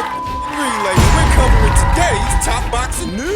Relay, we're covering today's top boxing news.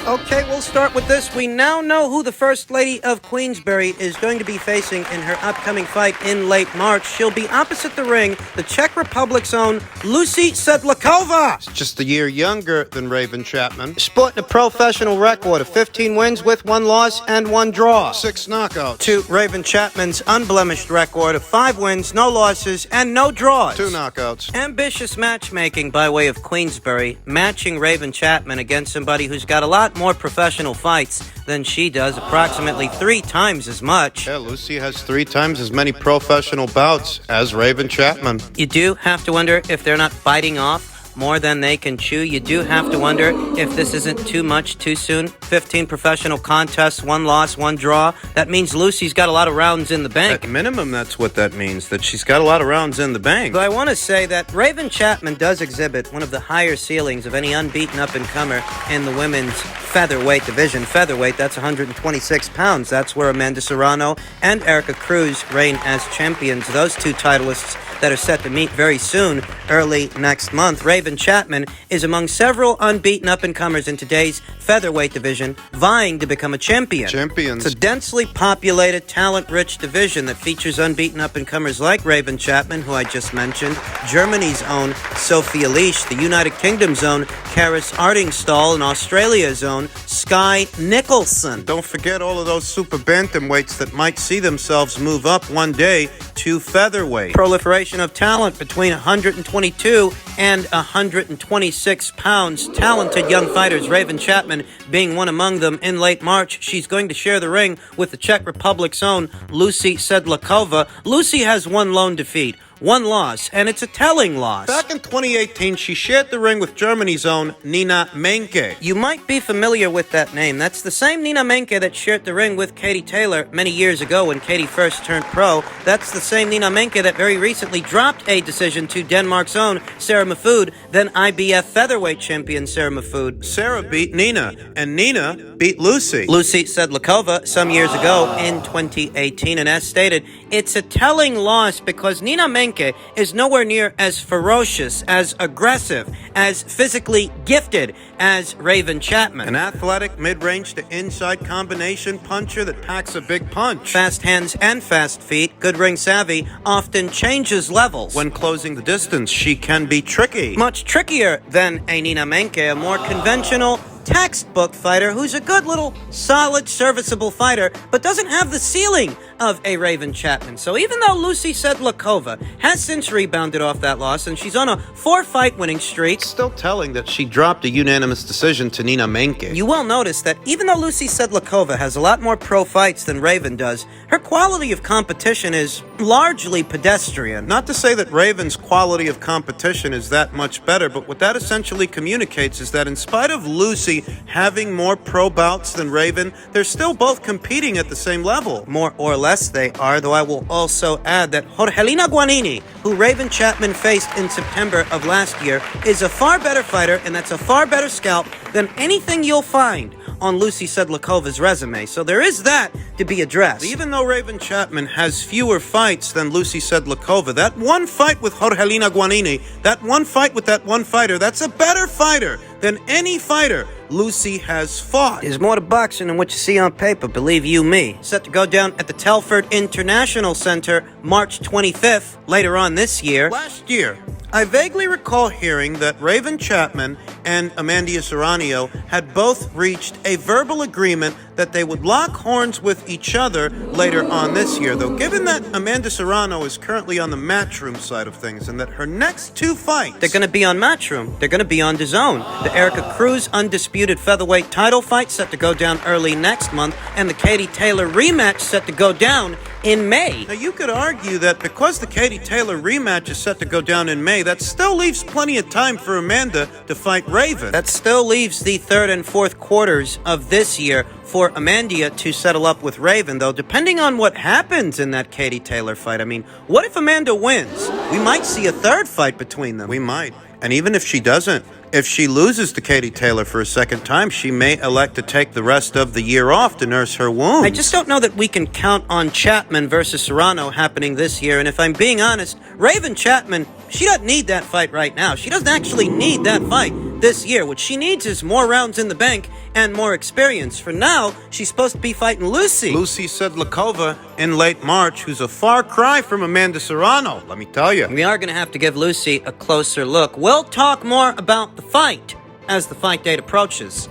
Okay, we'll start with this. We now know who the First Lady of Queensberry is going to be facing in her upcoming fight in late March. She'll be opposite the ring, the Czech Republic's own Lucy Sedlackova. Just a year younger than Raven Chapman. Sporting a professional record of 15 wins with 1 loss and 1 draw. 6 knockouts. To Raven Chapman's unblemished record of 5 wins, no losses, and no draws. 2 knockouts. Ambitious matchmaking by way of Queensberry, matching Raven Chapman against somebody who's got a lot more professional fights than she does, approximately 3 times as much. Yeah, Lucy has 3 times as many professional bouts as Raven Chapman. You do have to wonder if they're not biting off more than they can chew. You do have to wonder if this isn't too much too soon. 15 professional contests, 1 loss, 1 draw. That means Lucy's got a lot of rounds in the bank. At minimum, that's what that means, that she's got a lot of rounds in the bank. But I want to say that Raven Chapman does exhibit one of the higher ceilings of any unbeaten up-and-comer in the women's featherweight division. Featherweight, that's 126 pounds. That's where Amanda Serrano and Erica Cruz reign as champions. Those 2 titleists that are set to meet very soon, early next month. Raven Chapman is among several unbeaten up-and-comers in today's featherweight division, vying to become a champion. Champions. It's a densely populated, talent-rich division that features unbeaten up-and-comers like Raven Chapman, who I just mentioned, Germany's own Sophia Leash, the United Kingdom's own Karis Artingstall, and Australia's own Sky Nicholson. Don't forget all of those super bantamweights that might see themselves move up one day to featherweight. Proliferation of talent between 122 and 126 pounds. Talented young fighters, Raven Chapman being one among them. In late March, she's going to share the ring with the Czech Republic's own Lucy Sedlackova. Lucy has 1 lone defeat, 1 loss, and it's a telling loss. Back in 2018, she shared the ring with Germany's own Nina Menke. You might be familiar with that name. That's the same Nina Menke that shared the ring with Katie Taylor many years ago when Katie first turned pro. That's the same Nina Menke that very recently dropped a decision to Denmark's own Sarah Mahfoud, then IBF featherweight champion Sarah Mahfoud. Sarah beat Nina, and Nina beat Lucy. Lucy Sedlackova some years ago in 2018, and as stated, it's a telling loss because Nina Menke is nowhere near as ferocious, as aggressive, as physically gifted as Raven Chapman. An athletic mid-range to inside combination puncher that packs a big punch. Fast hands and fast feet, good ring savvy, often changes levels. When closing the distance, she can be tricky. Much trickier than a Nina Menke, a more conventional textbook fighter who's a good little, solid, serviceable fighter, but doesn't have the ceiling of a Raven Chapman. So even though Lucy Sedlackova has since rebounded off that loss, and she's on a 4-fight winning streak, It's still telling that she dropped a unanimous decision to Nina Menke. you will notice that even though Lucy Sedlackova has a lot more pro fights than Raven does, her quality of competition is largely pedestrian. Not to say that Raven's quality of competition is that much better, but what that essentially communicates is that in spite of Lucy having more pro bouts than Raven, they're still both competing at the same level. More or less they are, though I will also add that Jorgelina Guanini, who Raven Chapman faced in September of last year, is a far better fighter, and that's a far better scalp than anything you'll find on Lucy Sedlackova's resume. So there is that to be addressed. Even though Raven Chapman has fewer fights than Lucy Sedlackova, that 1 fight with Jorgelina Guanini, that 1 fight with that 1 fighter, that's a better fighter than any fighter Lucy has fought. There's more to boxing than what you see on paper, believe you me. Set to go down at the Telford International Center March 25th, later on this year. Last year, I vaguely recall hearing that Raven Chapman and Amanda Serrano had both reached a verbal agreement that they would lock horns with each other later on this year. Though given that Amanda Serrano is currently on the Matchroom side of things and that her next 2 fights... They're going to be on Matchroom. They're going to be on DAZN. The Erica Cruz undisputed featherweight title fight set to go down early next month, and the Katie Taylor rematch set to go down in May. Now, you could argue that because the Katie Taylor rematch is set to go down in May, that still leaves plenty of time for Amanda to fight Raven. That still leaves the 3rd and 4th quarters of this year for Amanda to settle up with Raven, though, depending on what happens in that Katie Taylor fight. I mean, what if Amanda wins? We might see a 3rd fight between them. We might. And even if she doesn't, if she loses to Katie Taylor for a 2nd time, she may elect to take the rest of the year off to nurse her wounds. I just don't know that we can count on Chapman versus Serrano happening this year, and if I'm being honest, Raven Chapman She doesn't need that fight right now. She doesn't actually need that fight this year. What she needs is more rounds in the bank and more experience. For now, she's supposed to be fighting Lucy. Lucy Sedlackova in late March, who's a far cry from Amanda Serrano, let me tell you. We are going to have to give Lucy a closer look. We'll talk more about the fight as the fight date approaches.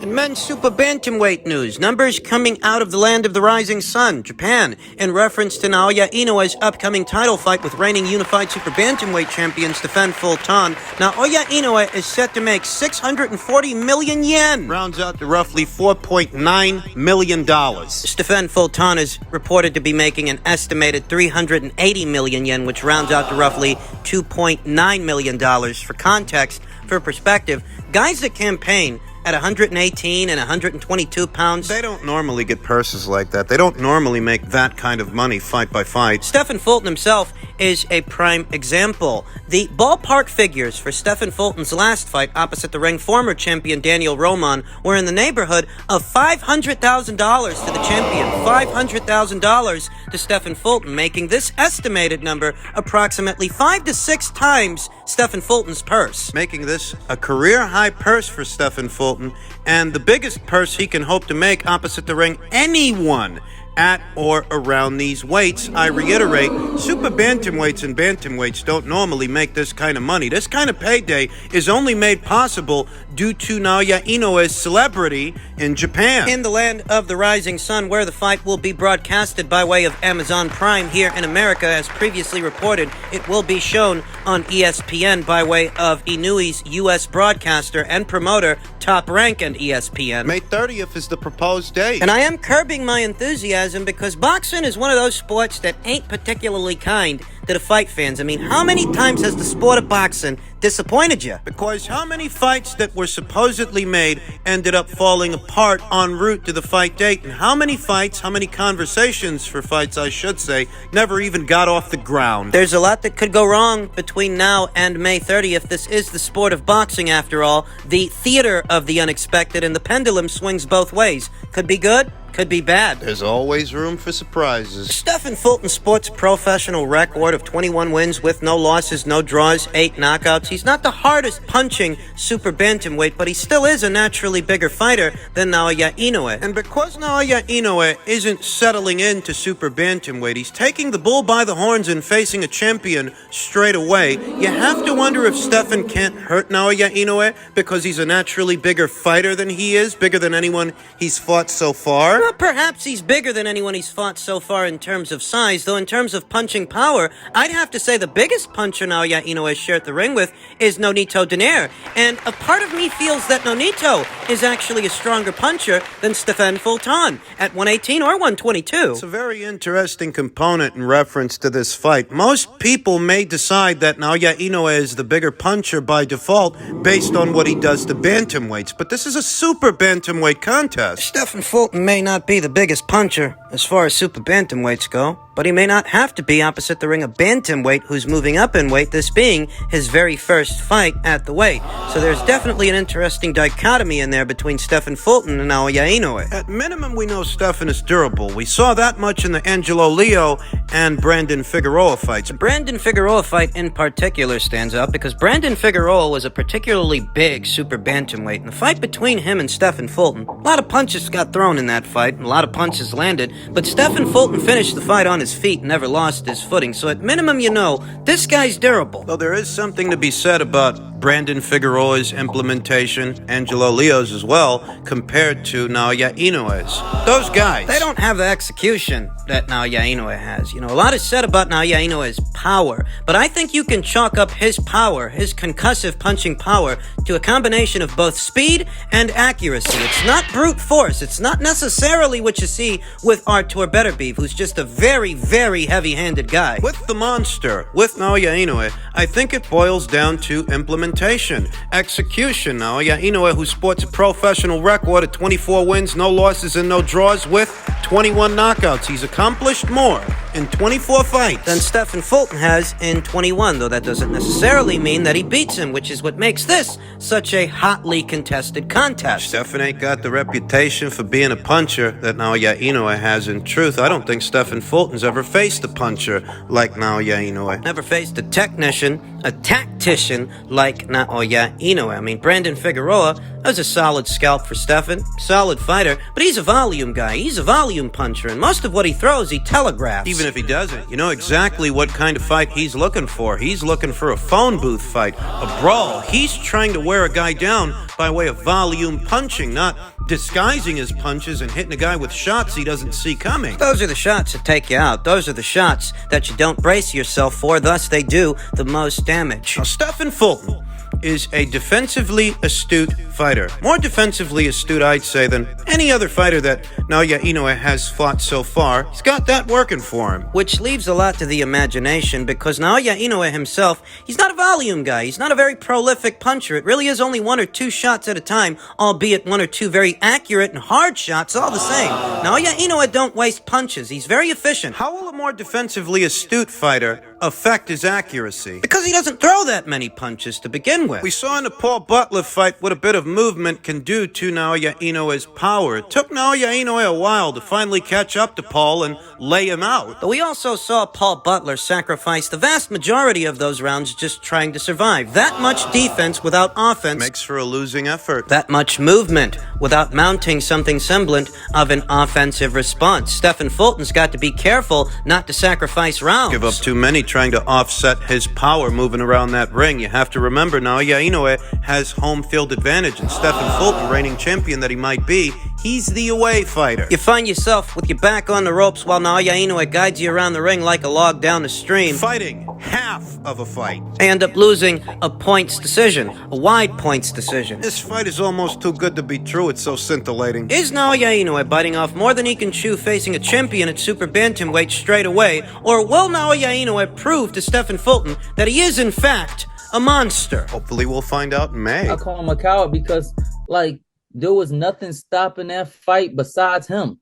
In men's super bantamweight news, numbers coming out of the land of the rising sun, Japan, in reference to Naoya Inoue's upcoming title fight with reigning unified super bantamweight champion Stefan Fulton. Naoya Inoue is set to make 640 million yen. Rounds out to roughly $4.9 million. Stefan Fulton is reported to be making an estimated 380 million yen, which rounds out to roughly $2.9 million. For context, for perspective, guys that campaign at 118 and 122 pounds. They don't normally get purses like that. They don't normally make that kind of money fight by fight. Stefan Fulton himself is a prime example. The ballpark figures for Stefan Fulton's last fight opposite the ring former champion Daniel Roman were in the neighborhood of $500,000 to the champion, $500,000 to Stefan Fulton, making this estimated number approximately 5 to 6 times Stefan Fulton's purse. Making this a career-high purse for Stefan Fulton, and the biggest purse he can hope to make opposite the ring anyone at or around these weights. I reiterate, super bantamweights and bantamweights don't normally make this kind of money. This kind of payday is only made possible due to Naoya Inoue's celebrity in Japan. In the land of the rising sun, where the fight will be broadcasted by way of Amazon Prime here in America, as previously reported, it will be shown on ESPN by way of Inoue's U.S. broadcaster and promoter, Top Rank and ESPN. May 30th is the proposed date. And I am curbing my enthusiasm because boxing is one of those sports that ain't particularly kind to the fight fans. I mean, how many times has the sport of boxing disappointed you? Because how many fights that were supposedly made ended up falling apart en route to the fight date? And how many fights, how many conversations for fights, I should say, never even got off the ground? There's a lot that could go wrong between now and May 30th. This is the sport of boxing, after all, the theater of the unexpected, and the pendulum swings both ways. Could be good, could be bad. There's always room for surprises. Stefan Fulton sports a professional record of 21 wins with no losses, no draws, 8 knockouts. He's not the hardest punching super bantamweight, but he still is a naturally bigger fighter than Naoya Inoue. And because Naoya Inoue isn't settling into super bantamweight, he's taking the bull by the horns and facing a champion straight away. You have to wonder if Stefan can't hurt Naoya Inoue because he's a naturally bigger fighter than he is, bigger than anyone he's fought so far. Well, perhaps he's bigger than anyone he's fought so far in terms of size, though in terms of punching power, I'd have to say the biggest puncher Naoya Inoue shared the ring with is Nonito Donaire. And a part of me feels that Nonito is actually a stronger puncher than Stefan Fulton at 118 or 122. It's a very interesting component in reference to this fight. Most people may decide that Naoya Inoue is the bigger puncher by default based on what he does to bantamweights, but this is a super bantamweight contest. Stefan Fulton may not be the biggest puncher as far as super bantamweights go, but he may not have to be opposite the ring of bantamweight who's moving up in weight, this being his very first fight at the weight. So there's definitely an interesting dichotomy in there between Stefan Fulton and Naoya Inoue. At minimum, we know Stefan is durable. We saw that much in the Angelo Leo and Brandon Figueroa fights. The Brandon Figueroa fight in particular stands out because Brandon Figueroa was a particularly big super bantamweight. And the fight between him and Stefan Fulton, a lot of punches got thrown in that fight, and a lot of punches landed, but Stefan Fulton finished the fight on his feet and never lost his footing. So at minimum, you know, this guy's durable. Though there is something to be said about Brandon Figueroa's implementation, Angelo Leo's as well, compared to Naoya Inoue's. Those guys, they don't have the execution that Naoya Inoue has. You know, a lot is said about Naoya Inoue's power, but I think you can chalk up his power, his concussive punching power, to a combination of both speed and accuracy. It's not brute force. It's not necessarily what you see with Artur Beterbiev, who's just a very, very heavy-handed guy. With the monster, with Naoya Inoue, I think it boils down to implementation, execution. Naoya Inoue, who sports a professional record of 24 wins, no losses, and no draws with 21 knockouts. He's accomplished more in 24 fights than Stefan Fulton has in 21, though that doesn't necessarily mean that he beats him, which is what makes this such a hotly contested contest. Stefan ain't got the reputation for being a puncher that Naoya Inoue has. In truth, I don't think Stefan Fulton's ever faced a puncher like Naoya Inoue. Never faced a technician a tactician like Naoya Inoue. I mean, Brandon Figueroa was a solid scalp for Stefan, solid fighter, but he's a volume guy. He's a volume puncher, and most of what he throws, he telegraphs. Even if he doesn't, you know exactly what kind of fight he's looking for. He's looking for a phone booth fight, a brawl. He's trying to wear a guy down by way of volume punching, not disguising his punches and hitting a guy with shots he doesn't see coming. Those are the shots that take you out. Those are the shots that you don't brace yourself for, thus they do the most damage. Now, Stephen Fulton is a defensively astute fighter. More defensively astute, I'd say, than any other fighter that Naoya Inoue has fought so far. He's got that working for him. Which leaves a lot to the imagination, because Naoya Inoue himself, he's not a volume guy. He's not a very prolific puncher. It really is only 1 or 2 shots at a time, albeit 1 or 2 very accurate and hard shots, all the same. Naoya Inoue don't waste punches. He's very efficient. How will a more defensively astute fighter affect his accuracy? Because he doesn't throw that many punches to begin with. We saw in the Paul Butler fight what a bit of movement can do to Naoya Inoue's power. It took Naoya Inoue a while to finally catch up to Paul and lay him out. But we also saw Paul Butler sacrifice the vast majority of those rounds just trying to survive. That much defense without offense Makes for a losing effort. that much movement without mounting something semblant of an offensive response. Stephen Fulton's got to be careful not to sacrifice rounds. Give up too many trying to offset his power moving around that ring. You have to remember now, Inoue has home field advantage, and Stephen Fulton, reigning champion that he might be, he's the away fighter. You find yourself with your back on the ropes while Naoya Inoue guides you around the ring like a log down a stream. Fighting half of a fight. I end up losing a points decision, a wide points decision. This fight is almost too good to be true. It's so scintillating. Is Naoya Inoue biting off more than he can chew facing a champion at super bantamweight straight away, or will Naoya Inoue prove to Stephen Fulton that he is in fact a monster? Hopefully we'll find out in May. I call him a coward because, like, there was nothing stopping that fight besides him.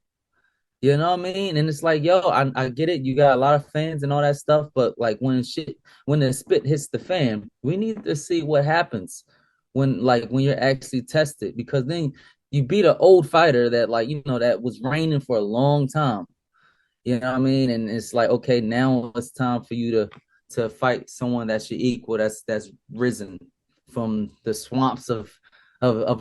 You know what I mean? And it's like, yo, I get it. You got a lot of fans and all that stuff, but like when the spit hits the fan, we need to see what happens when you're actually tested, because then you beat an old fighter that, like, you know, that was reigning for a long time. You know what I mean? And it's like, okay, now it's time for you to fight someone that's your equal, that's risen from the swamps of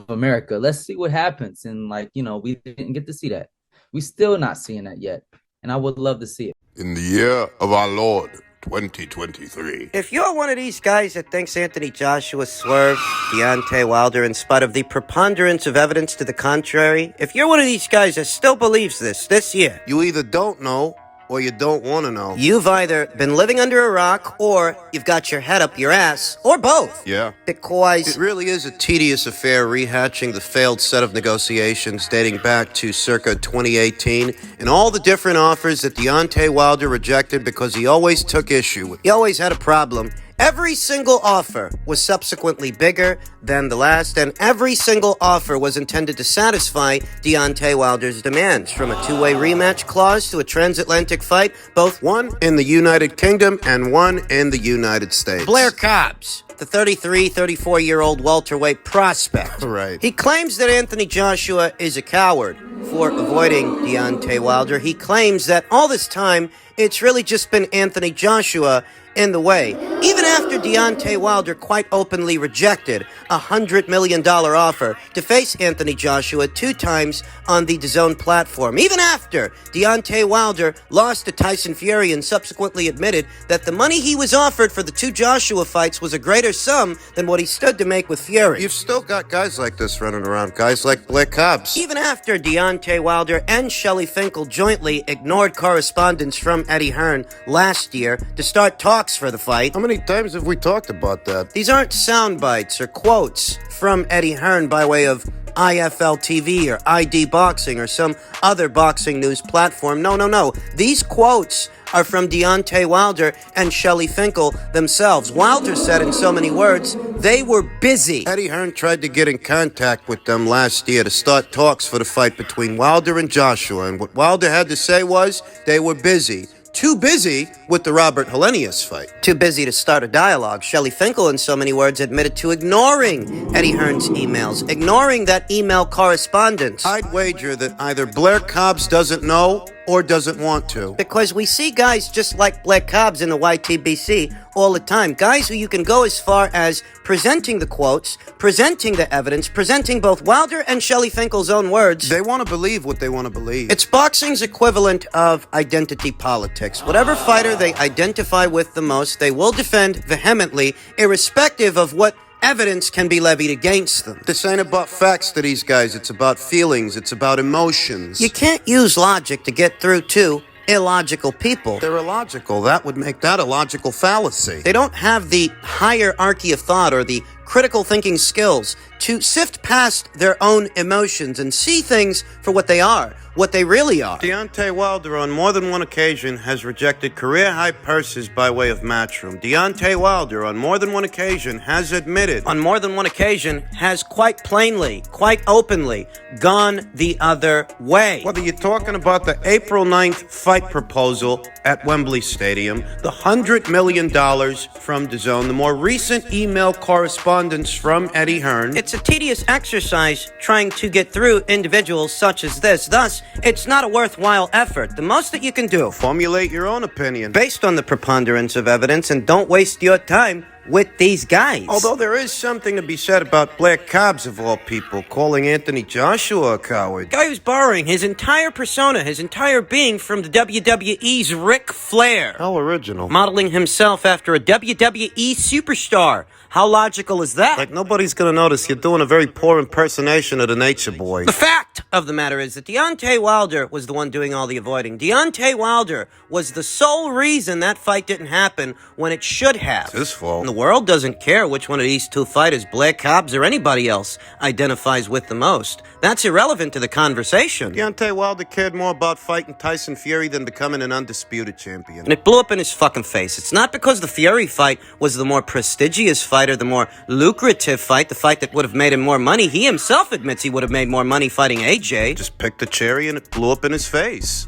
America. Let's see what happens. And, like, you know, we didn't get to see that. We still not seeing that yet. And I would love to see it. In the year of our Lord, 2023. If you're one of these guys that thinks Anthony Joshua swerved Deontay Wilder in spite of the preponderance of evidence to the contrary, if you're one of these guys that still believes this year, You either don't know or you don't want to know. you've either been living under a rock, or you've got your head up your ass, or both. Yeah. Because It really is a tedious affair rehashing the failed set of negotiations dating back to circa 2018 and all the different offers that Deontay Wilder rejected because he always took issue with. he always had a problem. Every single offer was subsequently bigger than the last, and every single offer was intended to satisfy Deontay Wilder's demands, from a two-way rematch clause to a transatlantic fight, both One in the United Kingdom and one in the United States. Blair Cobbs, the 34-year-old welterweight prospect. Right. He claims that Anthony Joshua is a coward for avoiding Deontay Wilder. He claims that all this time, it's really just been Anthony Joshua in the way. Even after Deontay Wilder quite openly rejected a $100 million offer to face Anthony Joshua 2 times on the DAZN platform. Even after Deontay Wilder lost to Tyson Fury and subsequently admitted that the money he was offered for the 2 Joshua fights was a greater sum than what he stood to make with Fury. You've still got guys like this running around, guys like Blair Cobbs. Even after Deontay Wilder and Shelley Finkel jointly ignored correspondence from Eddie Hearn last year to start talks for the fight. How many times have we talked about that? These aren't sound bites or quotes from Eddie Hearn by way of IFL TV or ID Boxing or some other boxing news platform. No. These quotes are from Deontay Wilder and Shelley Finkel themselves. Wilder said in so many words, they were busy. Eddie Hearn tried to get in contact with them last year to start talks for the fight between Wilder and Joshua, and what Wilder had to say was they were busy. Too busy with the Robert Helenius fight. Too busy to start a dialogue. Shelley Finkel, in so many words, admitted to ignoring Eddie Hearn's emails, ignoring that email correspondence. I'd wager that either Blair Cobbs doesn't know or doesn't want to? Because we see guys just like Blair Cobbs in the YTBC all the time. Guys who you can go as far as presenting the quotes, presenting the evidence, presenting both Wilder and Shelley Finkel's own words. They want to believe what they want to believe. It's boxing's equivalent of identity politics. Whatever fighter they identify with the most, they will defend vehemently, irrespective of what evidence can be levied against them. This ain't about facts to these guys. It's about feelings. It's about emotions. You can't use logic to get through to illogical people. They're illogical. That would make that a logical fallacy. They don't have the hierarchy of thought or the critical thinking skills to sift past their own emotions and see things for what they are, what they really are. Deontay Wilder on more than one occasion has rejected career-high purses by way of Matchroom. Deontay Wilder on more than one occasion has admitted, On more than one occasion, has quite plainly, quite openly, gone the other way. whether you're talking about the April 9th fight proposal at Wembley Stadium, the $100 million from DAZN, the more recent email correspondence from Eddie Hearn. It's a tedious exercise trying to get through individuals such as this. Thus, it's not a worthwhile effort. The most that you can do, Formulate your own opinion. based on the preponderance of evidence, and don't waste your time with these guys. Although there is something to be said about Blair Cobbs, of all people, calling Anthony Joshua a coward. Guy who's borrowing his entire persona, his entire being from the WWE's Ric Flair, How original. modeling himself after a WWE superstar. How logical is that? Like nobody's gonna notice you're doing a very poor impersonation of the Nature Boy. The fact of the matter is that Deontay Wilder was the one doing all the avoiding. Deontay Wilder was the sole reason that fight didn't happen when it should have. It's his fault. And the world doesn't care which one of these two fighters, Blair Cobbs or anybody else, identifies with the most. That's irrelevant to the conversation. Deontay Wilder cared more about fighting Tyson Fury than becoming an undisputed champion. And it blew up in his fucking face. It's not because the Fury fight was the more prestigious fight or the more lucrative fight, the fight that would have made him more money. He himself admits he would have made more money fighting AJ. Just picked a cherry and it blew up in his face.